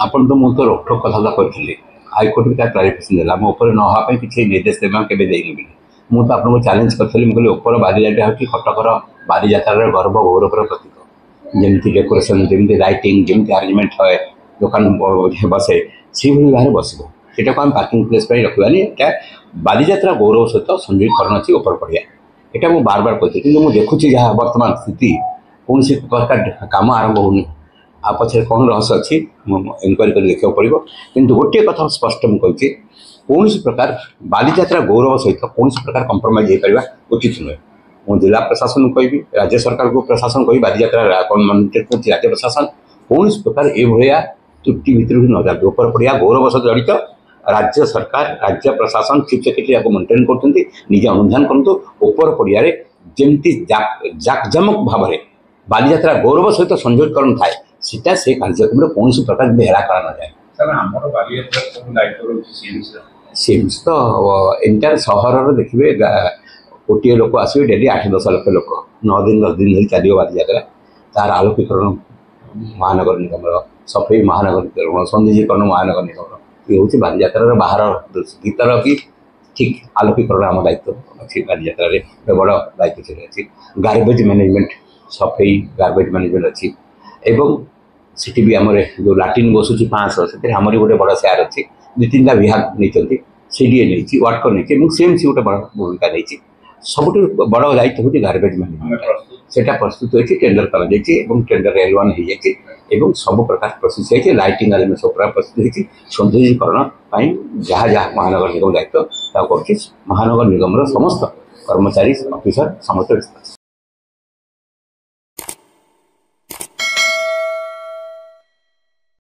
ଆପଣ ତ ମୁଁ ତ ରୋକଠୋକ କଥାବାର୍ତ୍ତା କରିଥିଲି ହାଇକୋର୍ଟ ବି ତାର କ୍ଲାରିଫିକେସନ୍ ଦେଲା ମୋ ଉପରେ ନ ହେବା ପାଇଁ କିଛି ନିର୍ଦ୍ଦେଶ ଦେବା କେବେ ଦେଇନି ବୋଲି ମୁଁ ତ ଆପଣଙ୍କୁ ଚ୍ୟାଲେଞ୍ଜ କରିଥିଲି ମୁଁ କହିଲି ଉପର ବାରିଯାତ୍ରା ହେଉଛି କଟକର ବାରିଯାତ୍ରାର ଗର୍ବ ଗୌରବର ପ୍ରତୀକ ଯେମିତି ଡେକୋରେସନ୍ ଯେମିତି ଲାଇଟିଂ ଯେମିତି ଆରେଞ୍ଜମେଣ୍ଟ ହୁଏ ଦୋକାନ ବସେ ସେଇଭଳି ଭାବରେ ବସିବ ସେଟାକୁ ଆମେ ପାର୍କିଂ ପ୍ଲେସ୍ ପାଇଁ ରଖିବାନି ଏଇଟା ବାଲିଯାତ୍ରା ଗୌରବ ସହିତ ସଂଯୋଗୀକରଣ ଅଛି ଉପର ପଡ଼ିଆ ଏଇଟା ମୁଁ ବାର ବାର କହିଥିଲି କିନ୍ତୁ ମୁଁ ଦେଖୁଛି ଯାହା ବର୍ତ୍ତମାନ ସ୍ଥିତି କୌଣସି ପ୍ରକାର କାମ ଆରମ୍ଭ ହେଉନି आ पछे कौन रहस्य अच्छी इनक्वारी कर देखा पड़ो किंतु गोटे कथा स्पष्ट मुझे कौन प्रकार बालीजात्रा गौरव सहित कौन प्रकार कंप्रोमाइज हो पार उचित नुहे मुझे जिला प्रशासन को कहि राज्य सरकार को प्रशासन कहि बालीजात्रा राज्य प्रशासन कौन प्रकार ये त्रुटि भितर न जाए ऊपर पड़िया गौरव सहित जड़ित राज्य सरकार राज्य प्रशासन चीफ सेक्रेटरी आपको मेन्टेन करजे अनुधान करूँ ऊपर पड़िया जमती जाकजमक भाव में बालीजात्रा गौरव सहित संयोजकरण थाए सीटा से कार्यक्रम कौन प्रकार हेरा कर न जाए सीम्स तो एंटायर सहर देखिए गोटे लोक आसवे डेली 8-10 लाख लोक 9 दिन 10 दिन धरी चलो बालीजात्रा तार आलोकीकरण महानगर निगम सफाई महानगर निगम सौंदर्यीकरण महानगर निगम ये हूँ बालीजात्रा बाहर भीतर भी ठीक आलोकीकरण आम दायित्व अच्छी बालीजात्रा बड़ दायित्व चली अच्छी गार्बेज मैनेजमेंट सफाई गार्बेज मैनेजमेंट अच्छी एवं सीटी भी आम जो लाट्रिन बसुची 500 से आमरी गोटे बड़ सेयार अच्छी 2-3टा विभाग नहीं सीडीए नहीं वाटकर नहीं सीएमसी गोटे बड़ भूमिका नहीं सब बड़ दायित्व हूँ गार्बेज मैनेजमेंट सेटा प्रस्तुत होती टेंडर कर टेंडर L1 हो जाए सब प्रकार प्रोसेस होती लाइटिंग अरेंजमेंट सब प्रकार प्रस्तुत होती सौंदर्यीकरण जहाँ जहाँ महानगर निगम दायित्व कर महानगर निगम समस्त कर्मचारी ऑफिसर समस्त